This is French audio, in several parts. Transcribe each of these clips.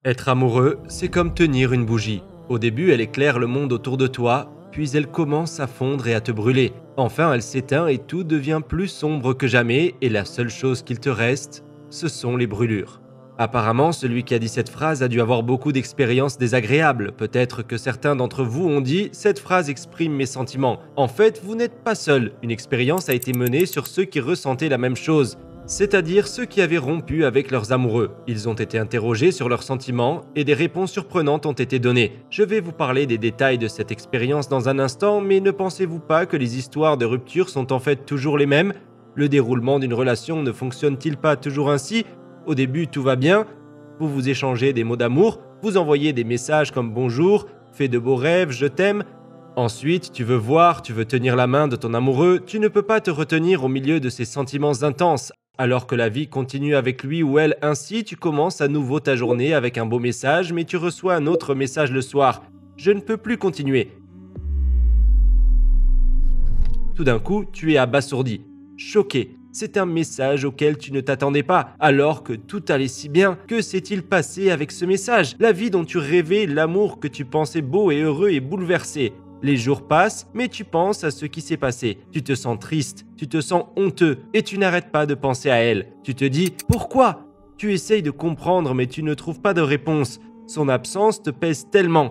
Être amoureux, c'est comme tenir une bougie. Au début, elle éclaire le monde autour de toi, puis elle commence à fondre et à te brûler. Enfin, elle s'éteint et tout devient plus sombre que jamais, et la seule chose qu'il te reste, ce sont les brûlures. Apparemment, celui qui a dit cette phrase a dû avoir beaucoup d'expériences désagréables. Peut-être que certains d'entre vous ont dit « cette phrase exprime mes sentiments ». En fait, vous n'êtes pas seul. Une expérience a été menée sur ceux qui ressentaient la même chose, c'est-à-dire ceux qui avaient rompu avec leurs amoureux. Ils ont été interrogés sur leurs sentiments et des réponses surprenantes ont été données. Je vais vous parler des détails de cette expérience dans un instant, mais ne pensez-vous pas que les histoires de rupture sont en fait toujours les mêmes? Le déroulement d'une relation ne fonctionne-t-il pas toujours ainsi? Au début, tout va bien, vous vous échangez des mots d'amour, vous envoyez des messages comme bonjour, fais de beaux rêves, je t'aime. Ensuite, tu veux voir, tu veux tenir la main de ton amoureux, tu ne peux pas te retenir au milieu de ces sentiments intenses. Alors que la vie continue avec lui ou elle, ainsi tu commences à nouveau ta journée avec un beau message, mais tu reçois un autre message le soir. Je ne peux plus continuer. Tout d'un coup, tu es abasourdi, choqué. C'est un message auquel tu ne t'attendais pas, alors que tout allait si bien. Que s'est-il passé avec ce message? La vie dont tu rêvais, l'amour que tu pensais beau et heureux est bouleversé. Les jours passent, mais tu penses à ce qui s'est passé. Tu te sens triste, tu te sens honteux, et tu n'arrêtes pas de penser à elle. Tu te dis « Pourquoi ?» Tu essayes de comprendre, mais tu ne trouves pas de réponse. Son absence te pèse tellement.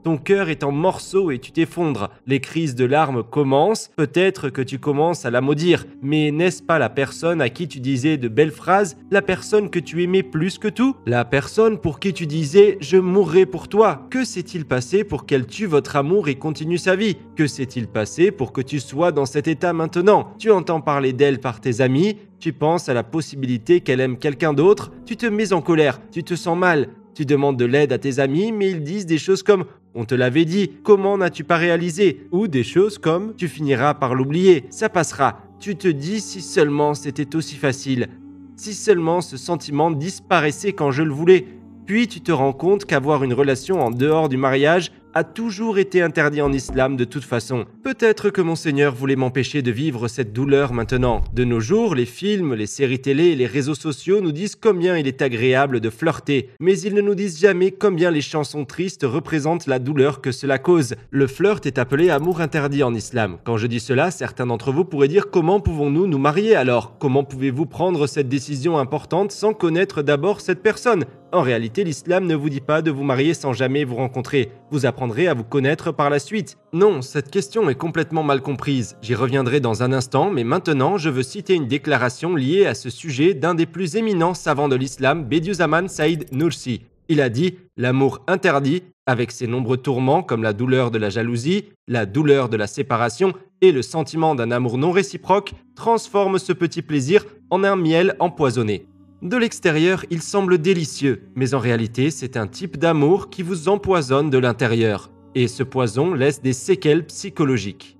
Ton cœur est en morceaux et tu t'effondres. Les crises de larmes commencent. Peut-être que tu commences à la maudire. Mais n'est-ce pas la personne à qui tu disais de belles phrases? La personne que tu aimais plus que tout? La personne pour qui tu disais « Je mourrai pour toi ». Que s'est-il passé pour qu'elle tue votre amour et continue sa vie? Que s'est-il passé pour que tu sois dans cet état maintenant? Tu entends parler d'elle par tes amis. Tu penses à la possibilité qu'elle aime quelqu'un d'autre. Tu te mets en colère. Tu te sens mal. Tu demandes de l'aide à tes amis, mais ils disent des choses comme « On te l'avait dit, comment n'as-tu pas réalisé ?» ou des choses comme « Tu finiras par l'oublier, ça passera ». Tu te dis si seulement c'était aussi facile, si seulement ce sentiment disparaissait quand je le voulais. Puis tu te rends compte qu'avoir une relation en dehors du mariage a toujours été interdit en islam de toute façon. Peut-être que mon Seigneur voulait m'empêcher de vivre cette douleur maintenant. De nos jours, les films, les séries télé et les réseaux sociaux nous disent combien il est agréable de flirter, mais ils ne nous disent jamais combien les chansons tristes représentent la douleur que cela cause. Le flirt est appelé amour interdit en islam. Quand je dis cela, certains d'entre vous pourraient dire comment pouvons-nous nous marier alors? Comment pouvez-vous prendre cette décision importante sans connaître d'abord cette personne? En réalité, l'islam ne vous dit pas de vous marier sans jamais vous rencontrer. Vous apprendrez à vous connaître par la suite. Non, cette question est complètement mal comprise. J'y reviendrai dans un instant, mais maintenant, je veux citer une déclaration liée à ce sujet d'un des plus éminents savants de l'islam, Bediüzzaman Said Nursi. Il a dit « L'amour interdit, avec ses nombreux tourments comme la douleur de la jalousie, la douleur de la séparation et le sentiment d'un amour non réciproque, transforme ce petit plaisir en un miel empoisonné. » De l'extérieur, il semble délicieux, mais en réalité, c'est un type d'amour qui vous empoisonne de l'intérieur. Et ce poison laisse des séquelles psychologiques.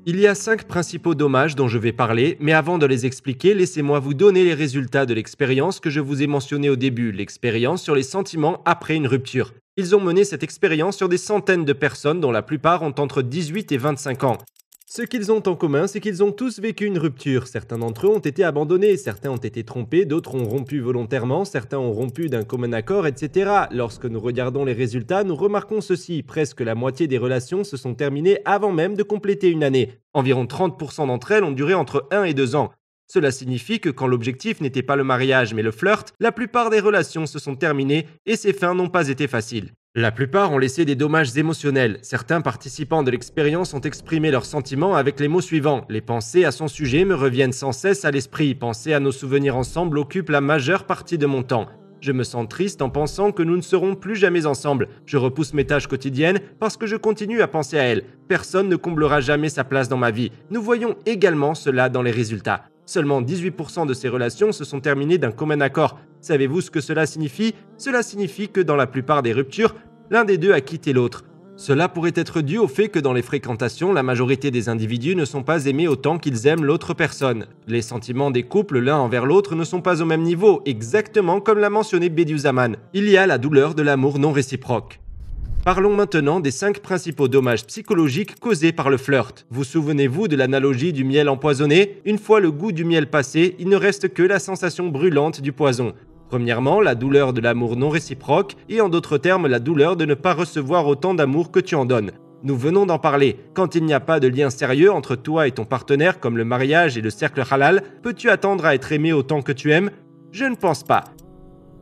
Il y a 5 principaux dommages dont je vais parler, mais avant de les expliquer, laissez-moi vous donner les résultats de l'expérience que je vous ai mentionnée au début, l'expérience sur les sentiments après une rupture. Ils ont mené cette expérience sur des centaines de personnes dont la plupart ont entre 18 et 25 ans. Ce qu'ils ont en commun, c'est qu'ils ont tous vécu une rupture. Certains d'entre eux ont été abandonnés, certains ont été trompés, d'autres ont rompu volontairement, certains ont rompu d'un commun accord, etc. Lorsque nous regardons les résultats, nous remarquons ceci. Presque la moitié des relations se sont terminées avant même de compléter une année. Environ 30% d'entre elles ont duré entre 1 et 2 ans. Cela signifie que quand l'objectif n'était pas le mariage mais le flirt, la plupart des relations se sont terminées et ces fins n'ont pas été faciles. La plupart ont laissé des dommages émotionnels. Certains participants de l'expérience ont exprimé leurs sentiments avec les mots suivants. Les pensées à son sujet me reviennent sans cesse à l'esprit. Penser à nos souvenirs ensemble occupe la majeure partie de mon temps. Je me sens triste en pensant que nous ne serons plus jamais ensemble. Je repousse mes tâches quotidiennes parce que je continue à penser à elle. Personne ne comblera jamais sa place dans ma vie. Nous voyons également cela dans les résultats. Seulement 18% de ces relations se sont terminées d'un commun accord. Savez-vous ce que cela signifie? Cela signifie que dans la plupart des ruptures, l'un des deux a quitté l'autre. Cela pourrait être dû au fait que dans les fréquentations, la majorité des individus ne sont pas aimés autant qu'ils aiment l'autre personne. Les sentiments des couples l'un envers l'autre ne sont pas au même niveau, exactement comme l'a mentionné Bediüzzaman. Il y a la douleur de l'amour non réciproque. Parlons maintenant des 5 principaux dommages psychologiques causés par le flirt. Vous souvenez-vous de l'analogie du miel empoisonné? Une fois le goût du miel passé, il ne reste que la sensation brûlante du poison. Premièrement, la douleur de l'amour non réciproque et en d'autres termes, la douleur de ne pas recevoir autant d'amour que tu en donnes. Nous venons d'en parler. Quand il n'y a pas de lien sérieux entre toi et ton partenaire comme le mariage et le cercle halal, peux-tu attendre à être aimé autant que tu aimes? Je ne pense pas.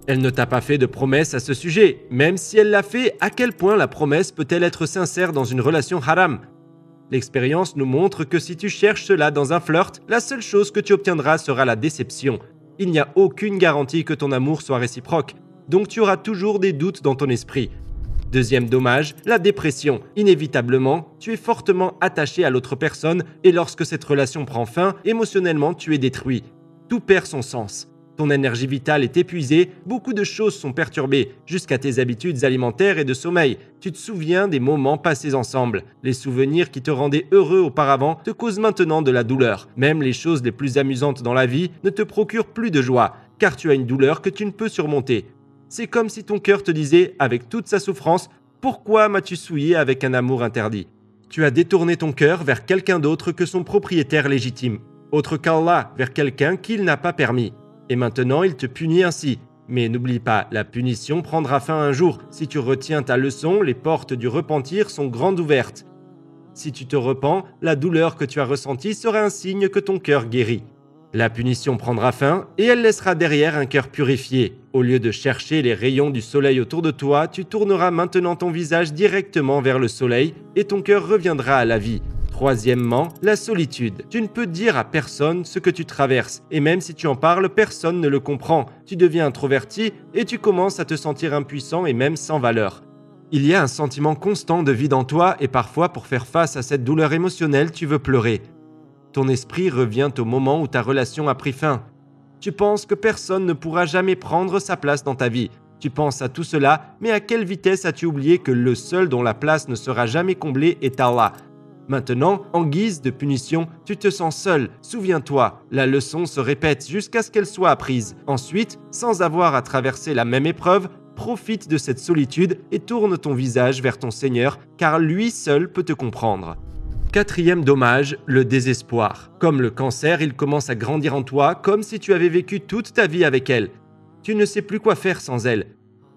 Elle ne t'a pas fait de promesse à ce sujet. Même si elle l'a fait, à quel point la promesse peut-elle être sincère dans une relation haram? L'expérience nous montre que si tu cherches cela dans un flirt, la seule chose que tu obtiendras sera la déception. Il n'y a aucune garantie que ton amour soit réciproque, donc tu auras toujours des doutes dans ton esprit. Deuxième dommage, la dépression. Inévitablement, tu es fortement attaché à l'autre personne et lorsque cette relation prend fin, émotionnellement tu es détruit. Tout perd son sens. Ton énergie vitale est épuisée, beaucoup de choses sont perturbées, jusqu'à tes habitudes alimentaires et de sommeil. Tu te souviens des moments passés ensemble. Les souvenirs qui te rendaient heureux auparavant te causent maintenant de la douleur. Même les choses les plus amusantes dans la vie ne te procurent plus de joie, car tu as une douleur que tu ne peux surmonter. C'est comme si ton cœur te disait, avec toute sa souffrance, « Pourquoi m'as-tu souillé avec un amour interdit ?» Tu as détourné ton cœur vers quelqu'un d'autre que son propriétaire légitime, autre qu'Allah, vers quelqu'un qu'il n'a pas permis. Et maintenant, il te punit ainsi. Mais n'oublie pas, la punition prendra fin un jour. Si tu retiens ta leçon, les portes du repentir sont grandes ouvertes. Si tu te repens, la douleur que tu as ressentie sera un signe que ton cœur guérit. La punition prendra fin et elle laissera derrière un cœur purifié. Au lieu de chercher les rayons du soleil autour de toi, tu tourneras maintenant ton visage directement vers le soleil et ton cœur reviendra à la vie. Troisièmement, la solitude. Tu ne peux dire à personne ce que tu traverses, et même si tu en parles, personne ne le comprend. Tu deviens introverti et tu commences à te sentir impuissant et même sans valeur. Il y a un sentiment constant de vide en toi et parfois pour faire face à cette douleur émotionnelle, tu veux pleurer. Ton esprit revient au moment où ta relation a pris fin. Tu penses que personne ne pourra jamais prendre sa place dans ta vie. Tu penses à tout cela, mais à quelle vitesse as-tu oublié que le seul dont la place ne sera jamais comblée est Allah? Maintenant, en guise de punition, tu te sens seul. Souviens-toi, la leçon se répète jusqu'à ce qu'elle soit apprise. Ensuite, sans avoir à traverser la même épreuve, profite de cette solitude et tourne ton visage vers ton Seigneur, car lui seul peut te comprendre. Quatrième dommage, le désespoir. Comme le cancer, il commence à grandir en toi comme si tu avais vécu toute ta vie avec elle. Tu ne sais plus quoi faire sans elle.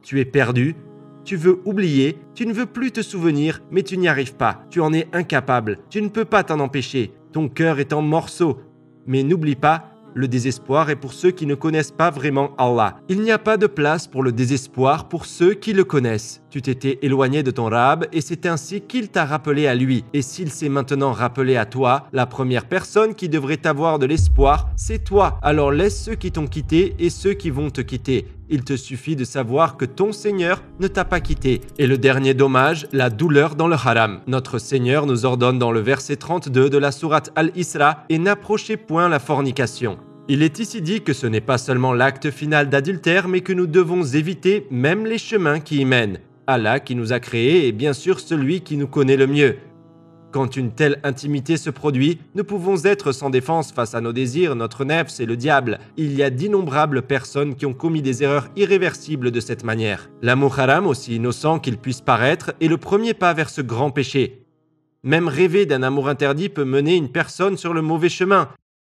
Tu es perdu. Tu veux oublier, tu ne veux plus te souvenir, mais tu n'y arrives pas. Tu en es incapable, tu ne peux pas t'en empêcher. Ton cœur est en morceaux. Mais n'oublie pas, le désespoir est pour ceux qui ne connaissent pas vraiment Allah. Il n'y a pas de place pour le désespoir pour ceux qui le connaissent. Tu t'étais éloigné de ton Rab et c'est ainsi qu'il t'a rappelé à lui. Et s'il s'est maintenant rappelé à toi, la première personne qui devrait avoir de l'espoir, c'est toi. Alors laisse ceux qui t'ont quitté et ceux qui vont te quitter. Il te suffit de savoir que ton Seigneur ne t'a pas quitté. Et le dernier dommage, la douleur dans le haram. Notre Seigneur nous ordonne dans le verset 32 de la sourate Al-Isra « Et n'approchez point la fornication ». Il est ici dit que ce n'est pas seulement l'acte final d'adultère, mais que nous devons éviter même les chemins qui y mènent. Allah qui nous a créés est bien sûr celui qui nous connaît le mieux. Quand une telle intimité se produit, nous pouvons être sans défense face à nos désirs, notre nefs et le diable. Il y a d'innombrables personnes qui ont commis des erreurs irréversibles de cette manière. L'amour haram, aussi innocent qu'il puisse paraître, est le premier pas vers ce grand péché. Même rêver d'un amour interdit peut mener une personne sur le mauvais chemin.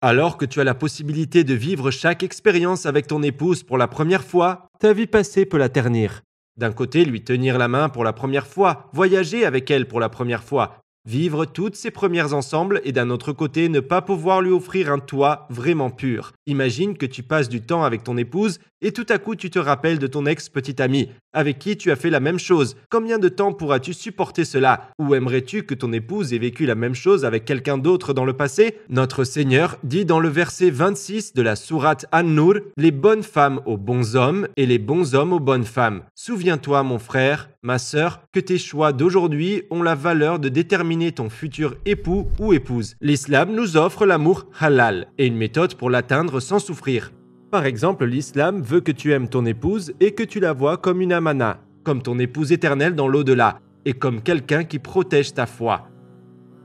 Alors que tu as la possibilité de vivre chaque expérience avec ton épouse pour la première fois, ta vie passée peut la ternir. D'un côté, lui tenir la main pour la première fois, voyager avec elle pour la première fois, vivre toutes ses premières ensemble et d'un autre côté, ne pas pouvoir lui offrir un toit vraiment pur. Imagine que tu passes du temps avec ton épouse et tout à coup tu te rappelles de ton ex-petite amie, avec qui tu as fait la même chose. Combien de temps pourras-tu supporter cela? Ou aimerais-tu que ton épouse ait vécu la même chose avec quelqu'un d'autre dans le passé? Notre Seigneur dit dans le verset 26 de la sourate An-Nur, « Les bonnes femmes aux bons hommes et les bons hommes aux bonnes femmes. Souviens-toi, mon frère, ma sœur, que tes choix d'aujourd'hui ont la valeur de déterminer ton futur époux ou épouse. L'islam nous offre l'amour halal et une méthode pour l'atteindre sans souffrir. Par exemple, l'islam veut que tu aimes ton épouse et que tu la vois comme une amana, comme ton épouse éternelle dans l'au-delà et comme quelqu'un qui protège ta foi.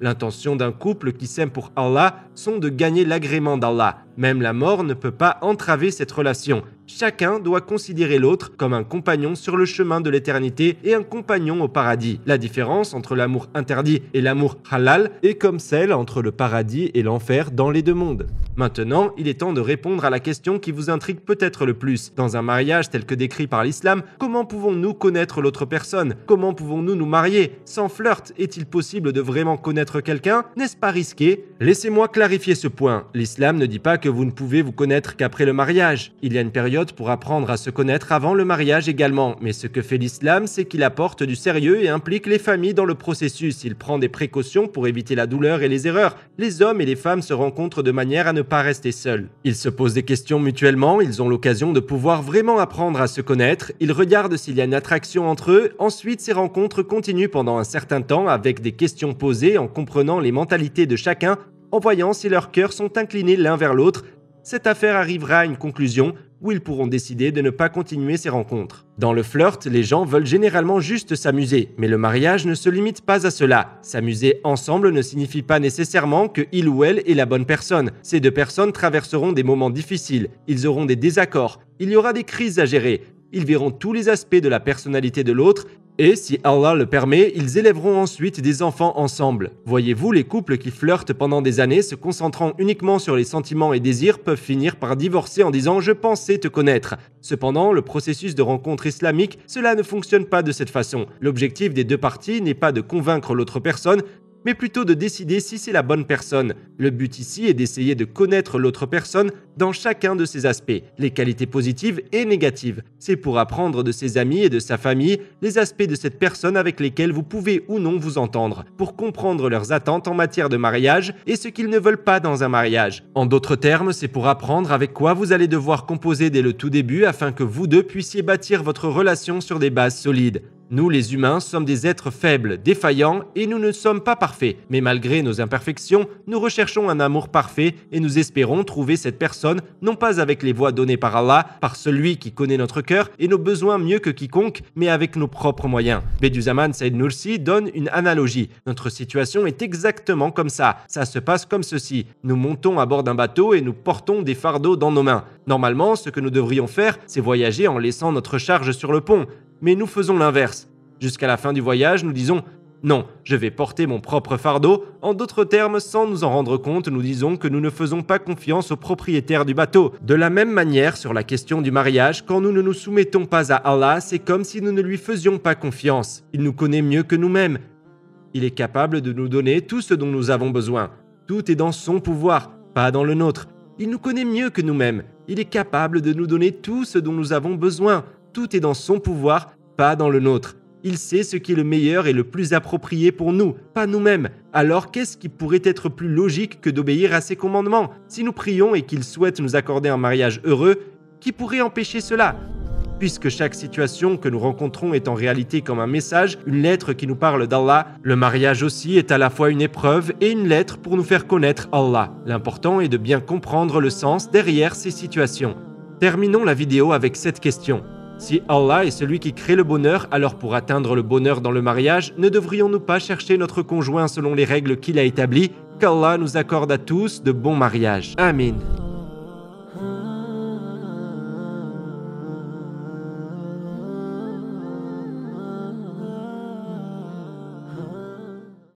L'intention d'un couple qui s'aime pour Allah sont de gagner l'agrément d'Allah. Même la mort ne peut pas entraver cette relation, Chacun doit considérer l'autre comme un compagnon sur le chemin de l'éternité et un compagnon au paradis. La différence entre l'amour interdit et l'amour halal est comme celle entre le paradis et l'enfer dans les deux mondes. Maintenant, il est temps de répondre à la question qui vous intrigue peut-être le plus. Dans un mariage tel que décrit par l'islam, comment pouvons-nous connaître l'autre personne? Comment pouvons-nous nous marier? Sans flirt, est-il possible de vraiment connaître quelqu'un? N'est-ce pas risqué? Laissez-moi clarifier ce point. L'islam ne dit pas que vous ne pouvez vous connaître qu'après le mariage. Il y a une période pour apprendre à se connaître avant le mariage également. Mais ce que fait l'islam, c'est qu'il apporte du sérieux et implique les familles dans le processus. Il prend des précautions pour éviter la douleur et les erreurs. Les hommes et les femmes se rencontrent de manière à ne pas rester seuls. Ils se posent des questions mutuellement, ils ont l'occasion de pouvoir vraiment apprendre à se connaître, ils regardent s'il y a une attraction entre eux, ensuite ces rencontres continuent pendant un certain temps avec des questions posées en comprenant les mentalités de chacun, en voyant si leurs cœurs sont inclinés l'un vers l'autre. Cette affaire arrivera à une conclusion où ils pourront décider de ne pas continuer ces rencontres. Dans le flirt, les gens veulent généralement juste s'amuser, mais le mariage ne se limite pas à cela. S'amuser ensemble ne signifie pas nécessairement que il ou elle est la bonne personne. Ces deux personnes traverseront des moments difficiles, ils auront des désaccords, il y aura des crises à gérer, ils verront tous les aspects de la personnalité de l'autre, et si Allah le permet, ils élèveront ensuite des enfants ensemble. Voyez-vous, les couples qui flirtent pendant des années, se concentrant uniquement sur les sentiments et désirs, peuvent finir par divorcer en disant « je pensais te connaître ». Cependant, le processus de rencontre islamique, cela ne fonctionne pas de cette façon. L'objectif des deux parties n'est pas de convaincre l'autre personne, mais plutôt de décider si c'est la bonne personne. Le but ici est d'essayer de connaître l'autre personne dans chacun de ses aspects, les qualités positives et négatives. C'est pour apprendre de ses amis et de sa famille les aspects de cette personne avec lesquels vous pouvez ou non vous entendre, pour comprendre leurs attentes en matière de mariage et ce qu'ils ne veulent pas dans un mariage. En d'autres termes, c'est pour apprendre avec quoi vous allez devoir composer dès le tout début afin que vous deux puissiez bâtir votre relation sur des bases solides. Nous, les humains, sommes des êtres faibles, défaillants et nous ne sommes pas parfaits. Mais malgré nos imperfections, nous recherchons un amour parfait et nous espérons trouver cette personne non pas avec les voies données par Allah, par celui qui connaît notre cœur et nos besoins mieux que quiconque, mais avec nos propres moyens. Bediüzzaman Said Nursi donne une analogie. Notre situation est exactement comme ça. Ça se passe comme ceci. Nous montons à bord d'un bateau et nous portons des fardeaux dans nos mains. Normalement, ce que nous devrions faire, c'est voyager en laissant notre charge sur le pont. Mais nous faisons l'inverse. Jusqu'à la fin du voyage, nous disons « Non, je vais porter mon propre fardeau ». En d'autres termes, sans nous en rendre compte, nous disons que nous ne faisons pas confiance au propriétaire du bateau. De la même manière, sur la question du mariage, quand nous ne nous soumettons pas à Allah, c'est comme si nous ne lui faisions pas confiance. Il nous connaît mieux que nous-mêmes. Il est capable de nous donner tout ce dont nous avons besoin. Tout est dans son pouvoir, pas dans le nôtre. Il nous connaît mieux que nous-mêmes. Il est capable de nous donner tout ce dont nous avons besoin. Tout est dans son pouvoir, pas dans le nôtre. Il sait ce qui est le meilleur et le plus approprié pour nous, pas nous-mêmes. Alors qu'est-ce qui pourrait être plus logique que d'obéir à ses commandements? Si nous prions et qu'il souhaite nous accorder un mariage heureux, qui pourrait empêcher cela? Puisque chaque situation que nous rencontrons est en réalité comme un message, une lettre qui nous parle d'Allah, le mariage aussi est à la fois une épreuve et une lettre pour nous faire connaître Allah. L'important est de bien comprendre le sens derrière ces situations. Terminons la vidéo avec cette question. Si Allah est celui qui crée le bonheur, alors pour atteindre le bonheur dans le mariage, ne devrions-nous pas chercher notre conjoint selon les règles qu'il a établies? Qu'Allah nous accorde à tous de bons mariages. Amin.